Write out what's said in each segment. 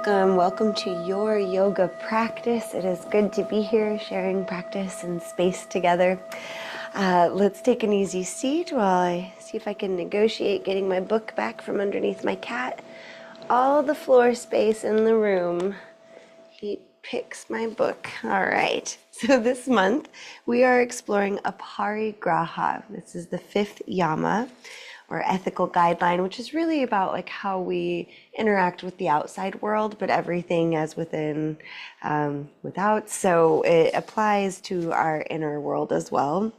Welcome. Welcome to your yoga practice. It is good to be here sharing practice and space together. Let's take an easy seat while I see if I can negotiate getting my book back from underneath my cat. All the floor space in the room. He picks my book. All right. So this month we are exploring aparigraha. This is the fifth yama, or ethical guideline, which is really about like how we interact with the outside world, but everything as within, without. So it applies to our inner world as well.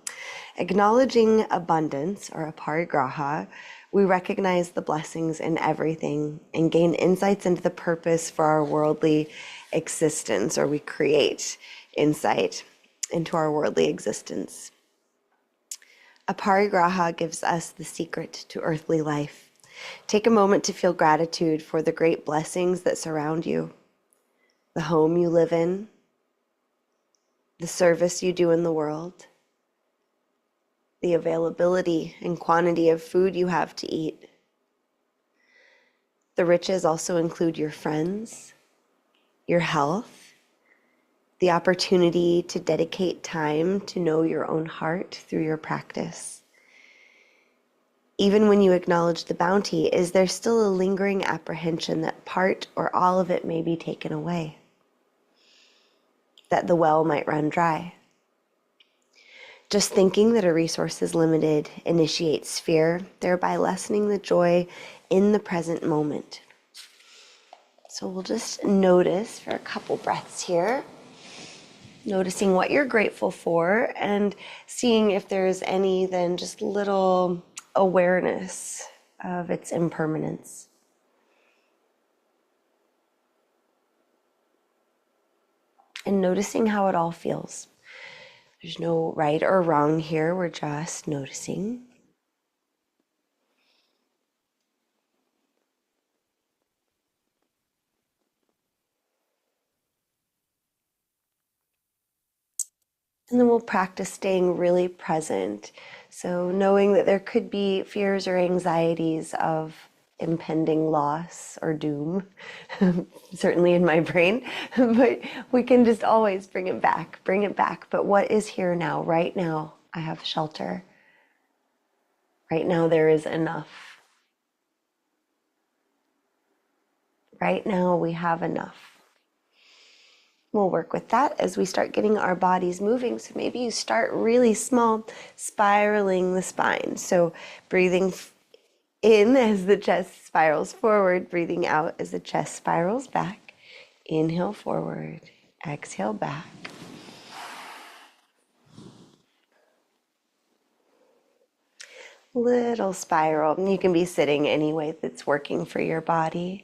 Acknowledging abundance, or aparigraha, we recognize the blessings in everything and gain insights into the purpose for our worldly existence, or we create insight into our worldly existence. Aparigraha gives us the secret to earthly life. Take a moment to feel gratitude for the great blessings that surround you, the home you live in, the service you do in the world, the availability and quantity of food you have to eat. The riches also include your friends, your health, the opportunity to dedicate time to know your own heart through your practice. Even when you acknowledge the bounty, is there still a lingering apprehension that part or all of it may be taken away? That the well might run dry? Just thinking that a resource is limited initiates fear, thereby lessening the joy in the present moment. So we'll just notice for a couple breaths here, noticing what you're grateful for and seeing if there's any then just little awareness of its impermanence. And noticing how it all feels. There's no right or wrong here, we're just noticing. And then we'll practice staying really present. So knowing that there could be fears or anxieties of impending loss or doom, certainly in my brain, but we can just always bring it back. But what is here now? Right now, I have shelter. Right now, there is enough. Right now, we have enough. We'll work with that as we start getting our bodies moving. So maybe you start really small, spiraling the spine. So breathing in as the chest spirals forward, breathing out as the chest spirals back. Inhale forward, exhale back. Little spiral. You can be sitting any way that's working for your body.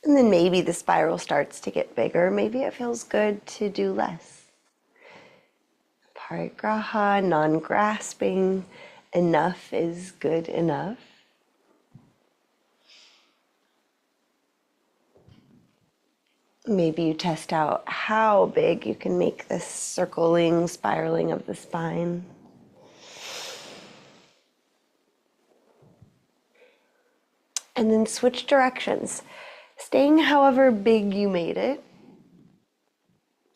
And then maybe the spiral starts to get bigger. Maybe it feels good to do less. Parigraha, non-grasping. Enough is good enough. Maybe you test out how big you can make this circling, spiraling of the spine. And then switch directions, staying however big you made it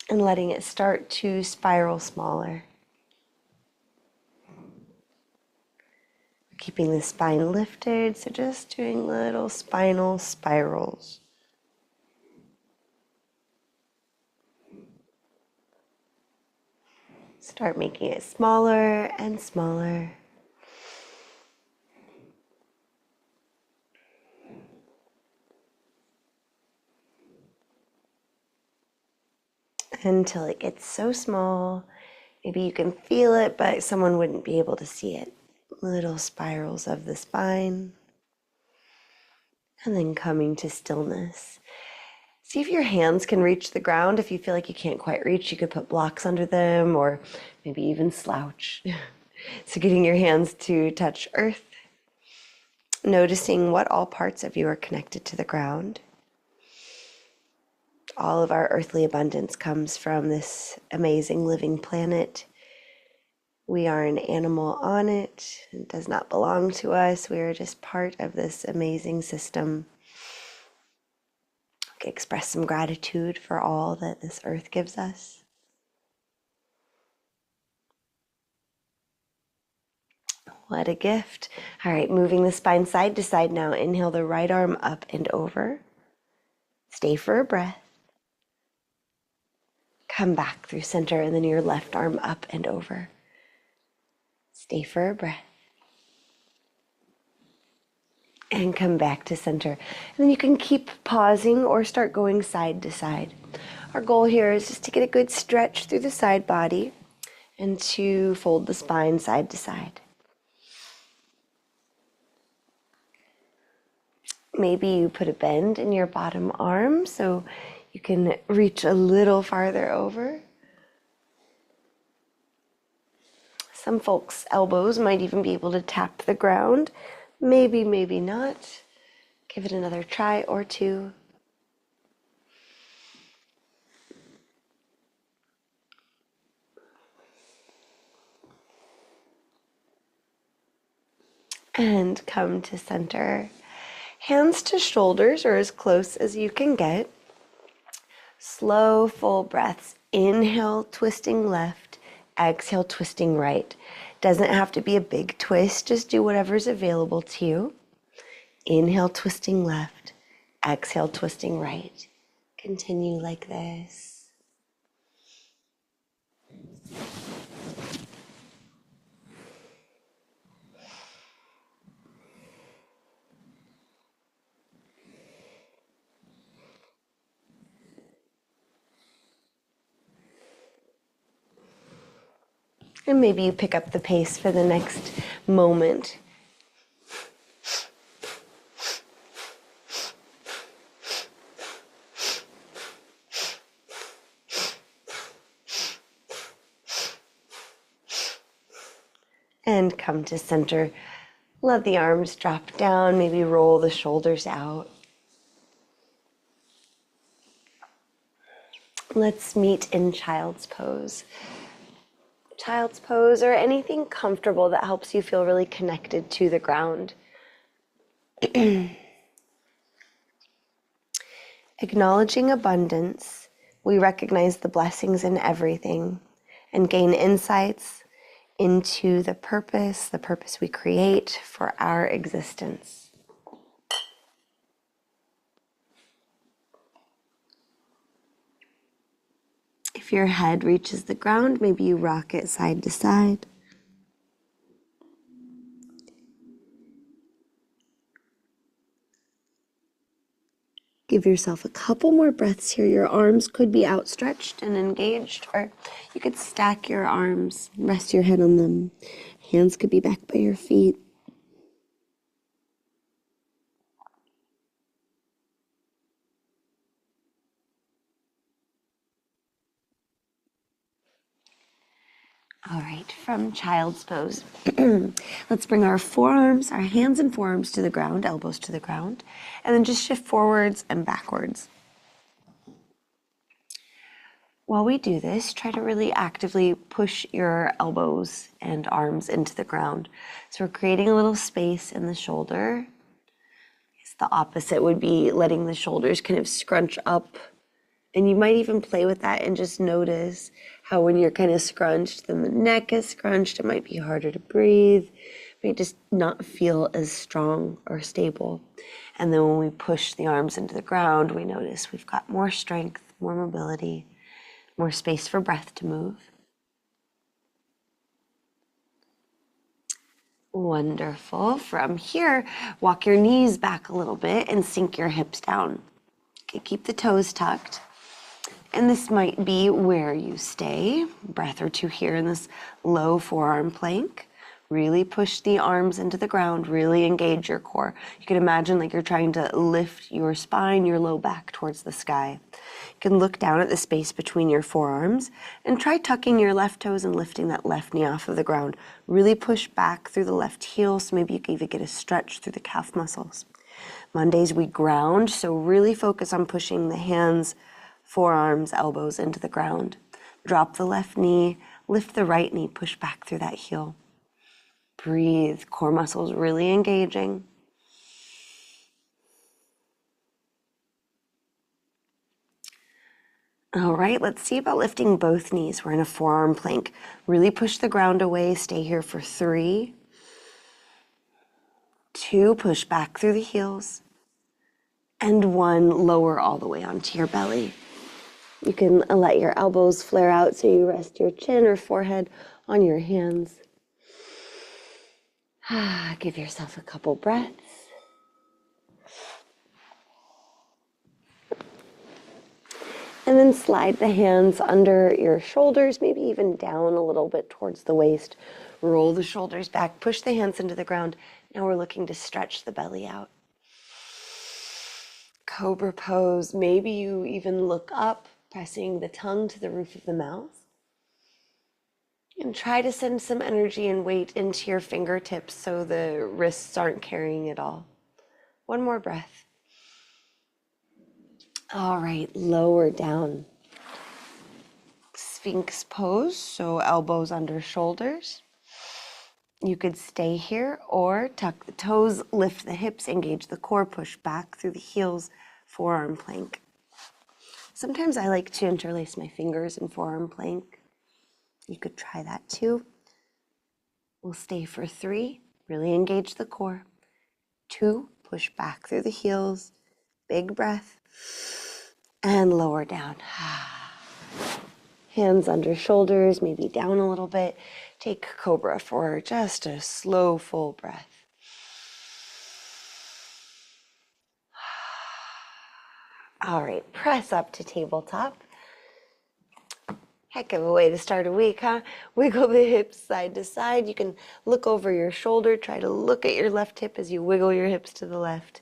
and letting it start to spiral smaller. Keeping the spine lifted, so just doing little spinal spirals. Start making it smaller and smaller. Until it gets so small, maybe you can feel it, but someone wouldn't be able to see it. Little spirals of the spine. And then coming to stillness. See if your hands can reach the ground. If you feel like you can't quite reach, you could put blocks under them or maybe even slouch. So getting your hands to touch earth. Noticing what all parts of you are connected to the ground. All of our earthly abundance comes from this amazing living planet. We are an animal on it. It does not belong to us. We are just part of this amazing system. We can express some gratitude for all that this earth gives us. What a gift. All right, moving the spine side to side now. Inhale the right arm up and over. Stay for a breath. Come back through center, and then your left arm up and over. Stay for a breath. And come back to center. And then you can keep pausing or start going side to side. Our goal here is just to get a good stretch through the side body and to fold the spine side to side. Maybe you put a bend in your bottom arm so you can reach a little farther over. Some folks' elbows might even be able to tap the ground. Maybe, maybe not. Give it another try or two. And come to center. Hands to shoulders or as close as you can get. Slow, full breaths. Inhale, twisting left. Exhale, twisting right. Doesn't have to be a big twist. Just do whatever's available to you. Inhale, twisting left. Exhale, twisting right. Continue like this. And maybe you pick up the pace for the next moment. And come to center. Let the arms drop down, maybe roll the shoulders out. Let's meet in child's pose. Child's pose or anything comfortable that helps you feel really connected to the ground. Acknowledging abundance, we recognize the blessings in everything and gain insights into the purpose we create for our existence. If your head reaches the ground, maybe you rock it side to side. Give yourself a couple more breaths here. Your arms could be outstretched and engaged, or you could stack your arms, rest your head on them. Hands could be back by your feet. All right, from child's pose, let's bring our forearms, our hands and forearms to the ground, elbows to the ground, and then just shift forwards and backwards. While we do this, try to really actively push your elbows and arms into the ground. So we're creating a little space in the shoulder. The opposite would be letting the shoulders kind of scrunch up. And you might even play with that and just notice how when you're kind of scrunched, then the neck is scrunched. It might be harder to breathe. It might just not feel as strong or stable. And then when we push the arms into the ground, we notice we've got more strength, more mobility, more space for breath to move. Wonderful. From here, walk your knees back a little bit and sink your hips down. Okay, keep the toes tucked. And this might be where you stay. Breath or two here in this low forearm plank. Really push the arms into the ground, really engage your core. You can imagine like you're trying to lift your spine, your low back towards the sky. You can look down at the space between your forearms and try tucking your left toes and lifting that left knee off of the ground. Really push back through the left heel, so maybe you can even get a stretch through the calf muscles. Mondays we ground, so really focus on pushing the hands, forearms, elbows into the ground. Drop the left knee, Lift the right knee, push back through that heel. Breathe, core muscles really engaging. All right, let's see about lifting both knees. We're in a forearm plank. Really push the ground away. Stay here for 3, 2, push back through the heels, and 1, lower all the way onto your belly. You can let your elbows flare out so you rest your chin or forehead on your hands. Give yourself a couple breaths. And then slide the hands under your shoulders, maybe even down a little bit towards the waist. Roll the shoulders back, push the hands into the ground. Now we're looking to stretch the belly out. Cobra pose. Maybe you even look up, pressing the tongue to the roof of the mouth. And try to send some energy and weight into your fingertips so the wrists aren't carrying it all. One more breath. All right, lower down. Sphinx pose, so elbows under shoulders. You could stay here or tuck the toes, lift the hips, engage the core, push back through the heels, forearm plank. Sometimes I like to interlace my fingers in forearm plank. You could try that too. We'll stay for 3, really engage the core. 2, push back through the heels, big breath, and lower down. Hands under shoulders, maybe down a little bit. Take Cobra for just a slow, full breath. All right, press up to tabletop. Heck of a way to start a week, huh? Wiggle the hips side to side. You can look over your shoulder. Try to look at your left hip as you wiggle your hips to the left.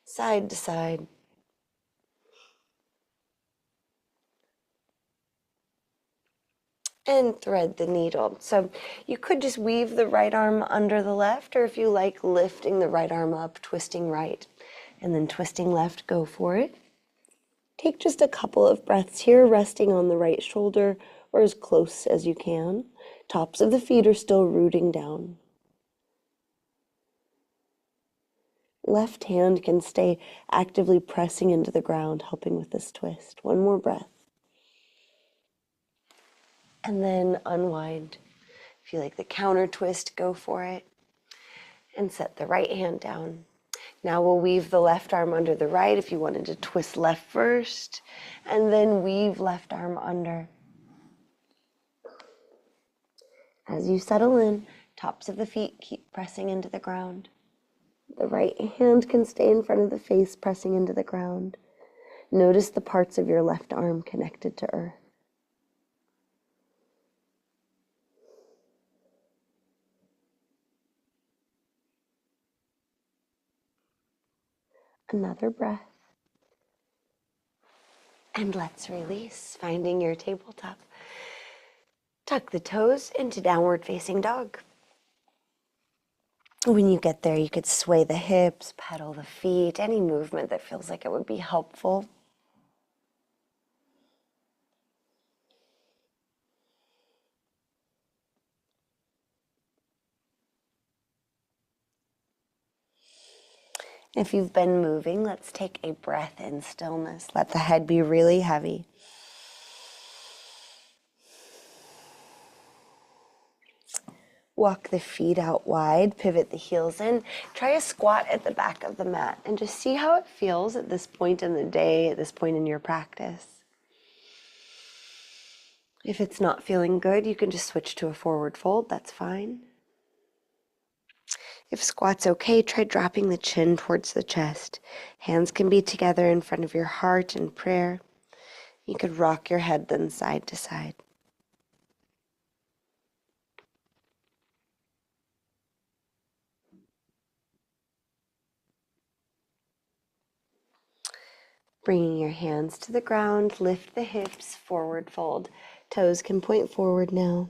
Side to side. And thread the needle. So you could just weave the right arm under the left, or if you like, lifting the right arm up, twisting right, and then twisting left, go for it. Take just a couple of breaths here, resting on the right shoulder or as close as you can. Tops of the feet are still rooting down. Left hand can stay actively pressing into the ground, helping with this twist. One more breath. And then unwind. If you like the counter twist, go for it. And set the right hand down. Now we'll weave the left arm under the right if you wanted to twist left first, and then weave left arm under. As you settle in, tops of the feet keep pressing into the ground. The right hand can stay in front of the face, pressing into the ground. Notice the parts of your left arm connected to earth. Another breath. And let's release, finding your tabletop. Tuck the toes into downward facing dog. When you get there, you could sway the hips, pedal the feet, any movement that feels like it would be helpful. If you've been moving, let's take a breath in stillness. Let the head be really heavy. Walk the feet out wide, pivot the heels in. Try a squat at the back of the mat and just see how it feels at this point in the day, at this point in your practice. If it's not feeling good, you can just switch to a forward fold. That's fine. If squat's okay, try dropping the chin towards the chest. Hands can be together in front of your heart in prayer. You could rock your head then side to side. Bringing your hands to the ground, lift the hips, forward fold. Toes can point forward now.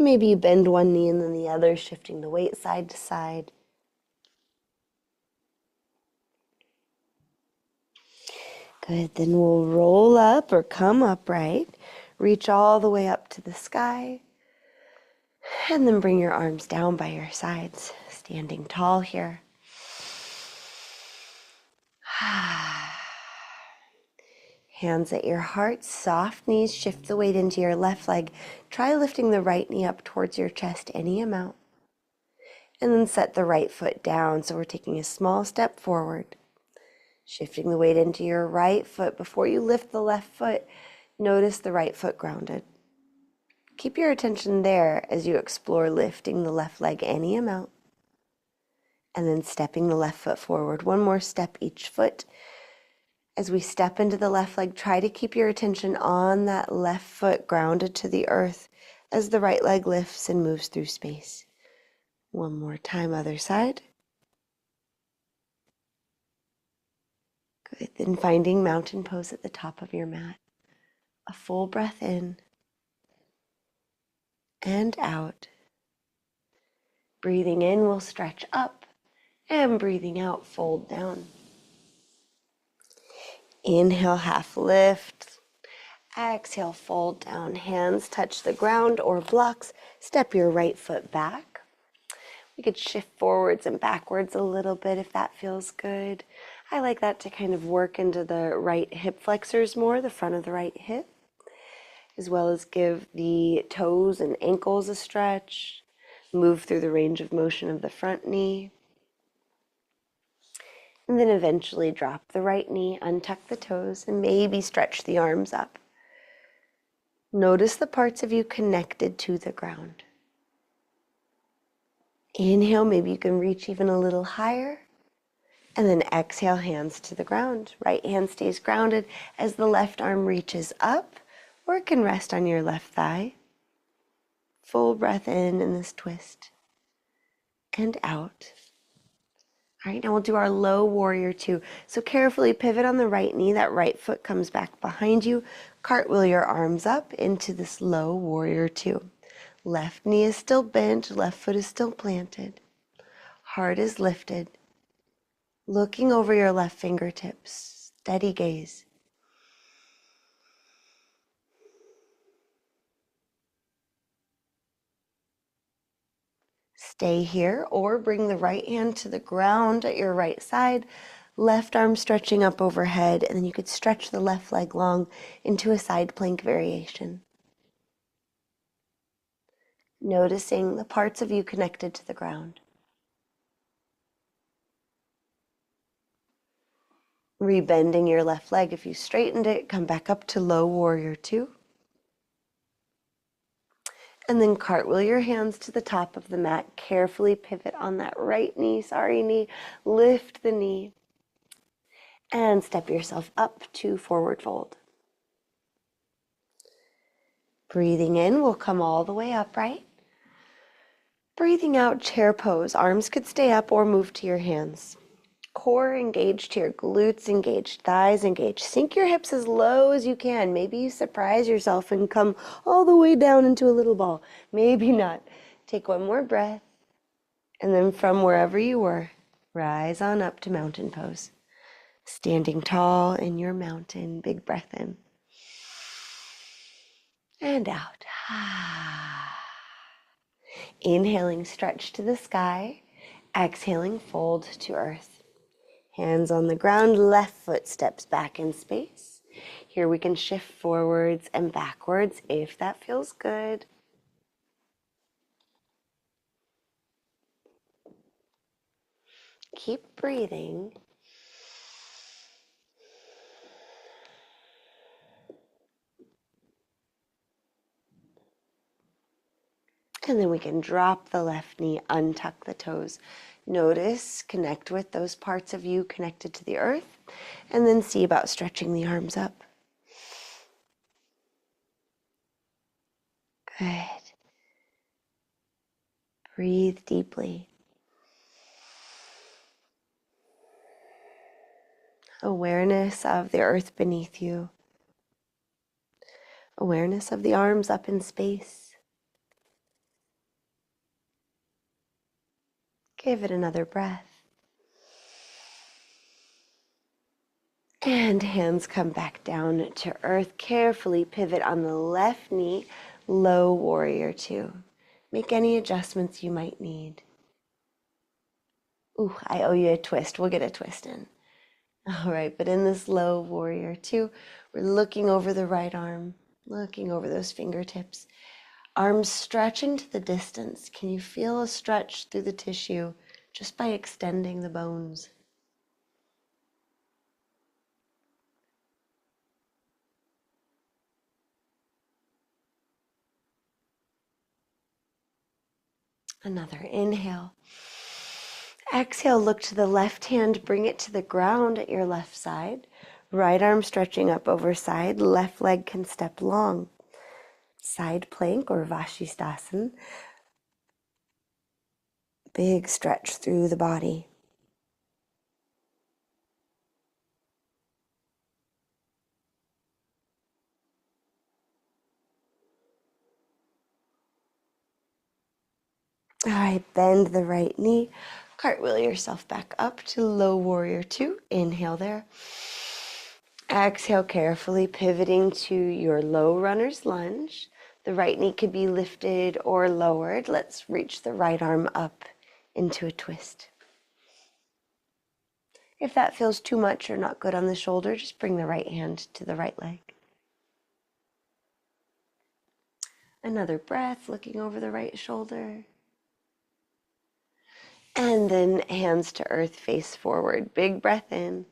Maybe you bend one knee and then the other, shifting the weight side to side. Good, then we'll roll up or come upright. Reach all the way up to the sky. And then bring your arms down by your sides, standing tall here. Hands at your heart, soft knees, shift the weight into your left leg. Try lifting the right knee up towards your chest, any amount. And then set the right foot down. So we're taking a small step forward. Shifting the weight into your right foot. Before you lift the left foot, notice the right foot grounded. Keep your attention there as you explore lifting the left leg any amount. And then stepping the left foot forward. One more step each foot. As we step into the left leg, try to keep your attention on that left foot grounded to the earth as the right leg lifts and moves through space. One more time, other side. Good. Then finding mountain pose at the top of your mat. A full breath in and out. Breathing in, we'll stretch up, and breathing out, fold down. Inhale, half lift. Exhale, fold down. Hands touch the ground or blocks. Step your right foot back. You could shift forwards and backwards a little bit if that feels good. I like that to kind of work into the right hip flexors more, the front of the right hip, as well as give the toes and ankles a stretch. Move through the range of motion of the front knee. And then eventually drop the right knee, untuck the toes, and maybe stretch the arms up. Notice the parts of you connected to the ground. Inhale, maybe you can reach even a little higher. And then exhale, hands to the ground. Right hand stays grounded as the left arm reaches up, or it can rest on your left thigh. Full breath in this twist. And out. All right, now we'll do our low warrior two. So carefully pivot on the right knee. That right foot comes back behind you. Cartwheel your arms up into this low warrior two. Left knee is still bent. Left foot is still planted. Heart is lifted. Looking over your left fingertips. Steady gaze. Stay here or bring the right hand to the ground at your right side. Left arm stretching up overhead, and then you could stretch the left leg long into a side plank variation. Noticing the parts of you connected to the ground. Rebending your left leg. If you straightened it, come back up to low warrior two. And then cartwheel your hands to the top of the mat. Carefully pivot on that right knee. Lift the knee. And step yourself up to forward fold. Breathing in, we'll come all the way upright. Breathing out, chair pose. Arms could stay up or move to your hands. Core engaged here, glutes engaged, thighs engaged. Sink your hips as low as you can. Maybe you surprise yourself and come all the way down into a little ball. Maybe not. Take one more breath. And then from wherever you were, rise on up to mountain pose. Standing tall in your mountain. Big breath in. And out. Inhaling, stretch to the sky. Exhaling, fold to earth. Hands on the ground, left foot steps back in space. Here we can shift forwards and backwards if that feels good. Keep breathing. And then we can drop the left knee, untuck the toes. Notice, connect with those parts of you connected to the earth, and then see about stretching the arms up. Good. Breathe deeply. Awareness of the earth beneath you. Awareness of the arms up in space. Give it another breath. And hands come back down to earth. Carefully pivot on the left knee, low warrior two. Make any adjustments you might need. Ooh, I owe you a twist. We'll get a twist in. All right, but in this low warrior two, we're looking over the right arm, looking over those fingertips. Arms stretching to the distance. Can you feel a stretch through the tissue just by extending the bones? Another inhale. Exhale, look to the left hand, bring it to the ground at your left side. Right arm stretching up over side, left leg can step long. Side plank or Vashisthasana. Big stretch through the body. All right, bend the right knee. Cartwheel yourself back up to low warrior two. Inhale there. Exhale carefully, pivoting to your low runner's lunge. The right knee could be lifted or lowered. Let's reach the right arm up into a twist. If that feels too much or not good on the shoulder, just bring the right hand to the right leg. Another breath, looking over the right shoulder. And then hands to earth, face forward. Big breath in.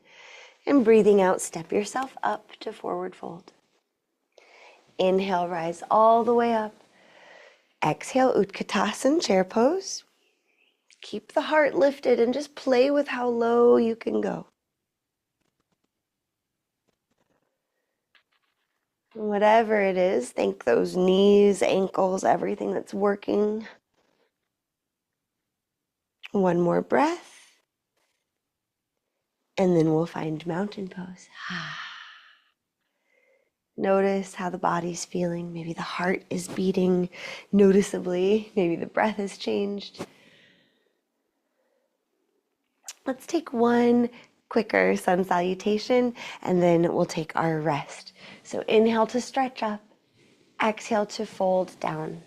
And breathing out, step yourself up to forward fold. Inhale, rise all the way up. Exhale, Utkatasana, chair pose. Keep the heart lifted and just play with how low you can go. Whatever it is, thank those knees, ankles, everything that's working. One more breath. And then we'll find mountain pose. Notice how the body's feeling. Maybe the heart is beating noticeably. Maybe the breath has changed. Let's take one quicker sun salutation and then we'll take our rest. So inhale to stretch up. Exhale to fold down.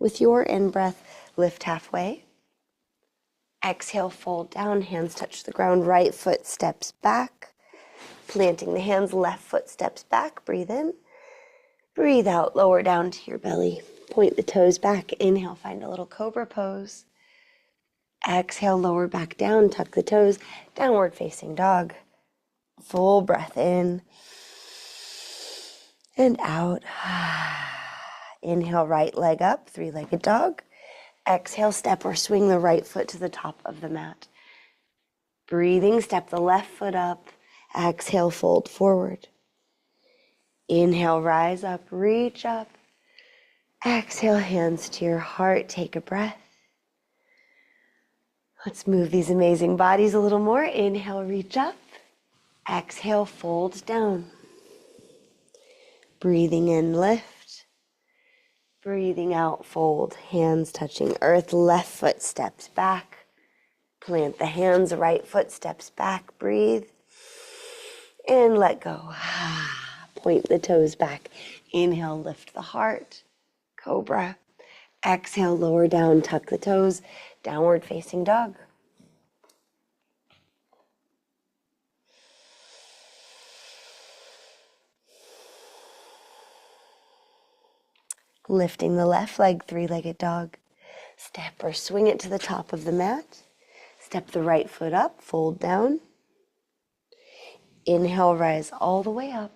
With your in-breath, lift halfway. Exhale, fold down, hands touch the ground, right foot steps back. Planting the hands, left foot steps back, breathe in. Breathe out, lower down to your belly. Point the toes back, inhale, find a little cobra pose. Exhale, lower back down, tuck the toes, downward facing dog. Full breath in and out. Inhale, right leg up, three-legged dog. Exhale, step or swing the right foot to the top of the mat. Breathing, step the left foot up. Exhale, fold forward. Inhale, rise up, reach up. Exhale, hands to your heart, take a breath. Let's move these amazing bodies a little more. Inhale, reach up. Exhale, fold down. Breathing in, lift. Breathing out, fold. Hands touching earth, left foot steps back. Plant the hands, right foot steps back. Breathe. And let go. Point the toes back. Inhale, lift the heart. Cobra. Exhale, lower down, tuck the toes. Downward facing dog. Lifting the left leg, three-legged dog. Step or swing it to the top of the mat. Step the right foot up, fold down. Inhale, rise all the way up.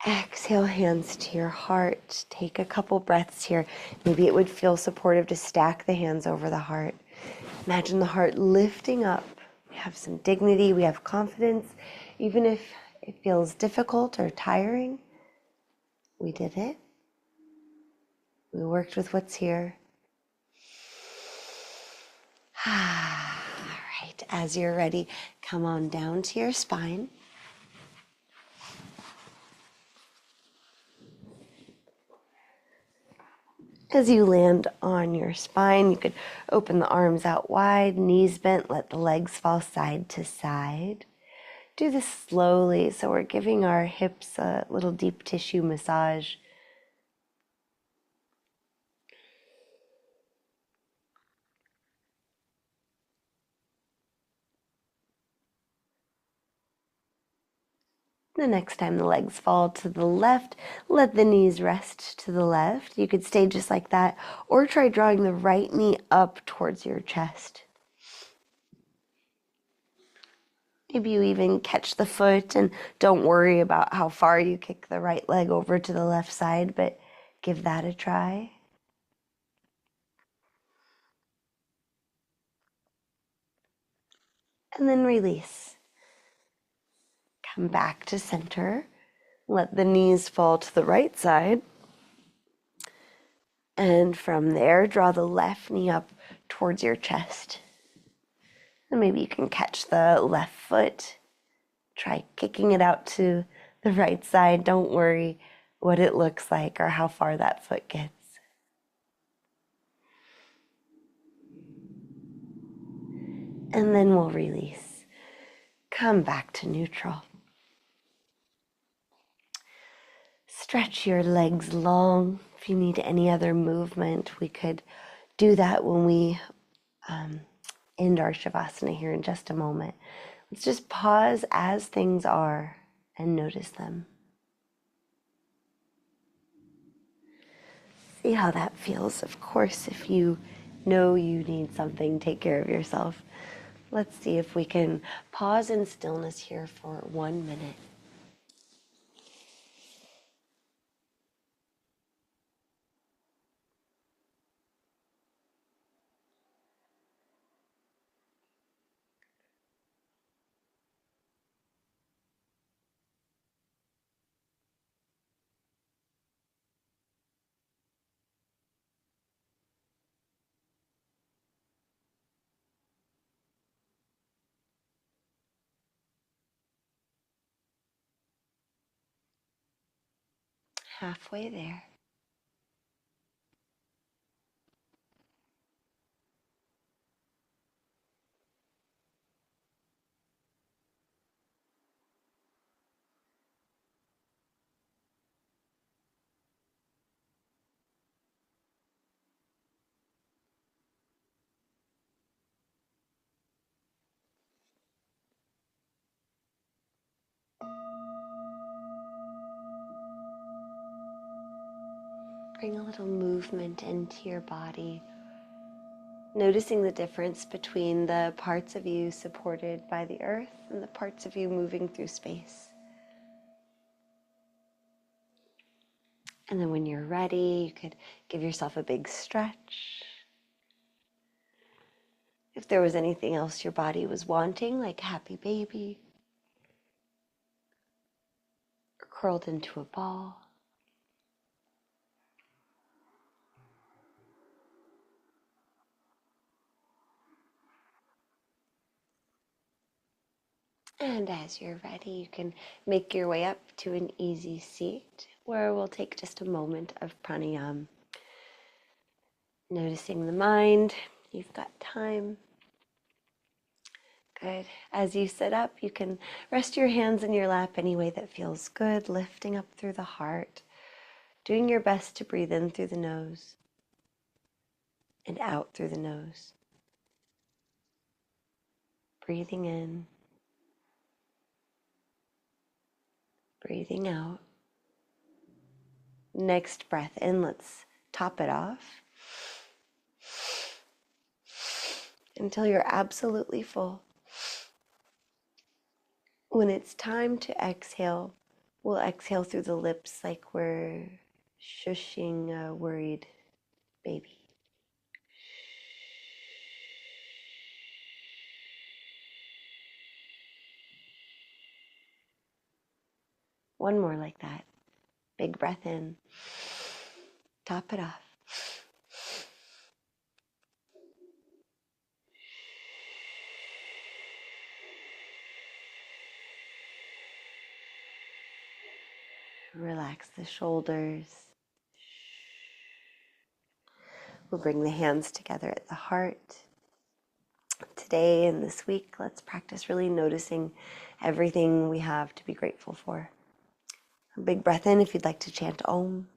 Exhale, hands to your heart. Take a couple breaths here. Maybe it would feel supportive to stack the hands over the heart. Imagine the heart lifting up. We have some dignity, we have confidence. Even if it feels difficult or tiring, we did it. We worked with what's here. All right, as you're ready, come on down to your spine. As you land on your spine, you could open the arms out wide, knees bent, let the legs fall side to side. Do this slowly, so we're giving our hips a little deep tissue massage. The next time the legs fall to the left, let the knees rest to the left. You could stay just like that, or try drawing the right knee up towards your chest. Maybe you even catch the foot and don't worry about how far you kick the right leg over to the left side, but give that a try. And then release. Come back to center. Let the knees fall to the right side. And from there, draw the left knee up towards your chest. And maybe you can catch the left foot. Try kicking it out to the right side. Don't worry what it looks like or how far that foot gets. And then we'll release. Come back to neutral. Stretch your legs long. If you need any other movement, we could do that when we end our Shavasana here in just a moment. Let's just pause as things are and notice them. See how that feels. Of course, if you know you need something, take care of yourself. Let's see if we can pause in stillness here for 1 minute. Halfway there. Bring a little movement into your body, noticing the difference between the parts of you supported by the earth and the parts of you moving through space. And then when you're ready, you could give yourself a big stretch. If there was anything else your body was wanting, like happy baby, or curled into a ball. And as you're ready, you can make your way up to an easy seat where we'll take just a moment of pranayama. Noticing the mind, you've got time. Good. As you sit up, you can rest your hands in your lap any way that feels good, lifting up through the heart, doing your best to breathe in through the nose and out through the nose. Breathing in, breathing out. Next breath in, let's top it off until you're absolutely full. When it's time to exhale, we'll exhale through the lips like we're shushing a worried baby. One more like that. Big breath in. Top it off. Relax the shoulders. We'll bring the hands together at the heart. Today and this week, let's practice really noticing everything we have to be grateful for. A big breath in if you'd like to chant Om.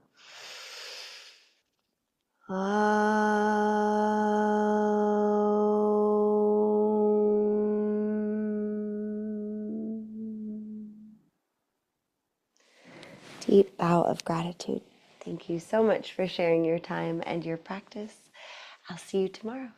Deep bow of gratitude. Thank you so much for sharing your time and your practice. I'll see you tomorrow.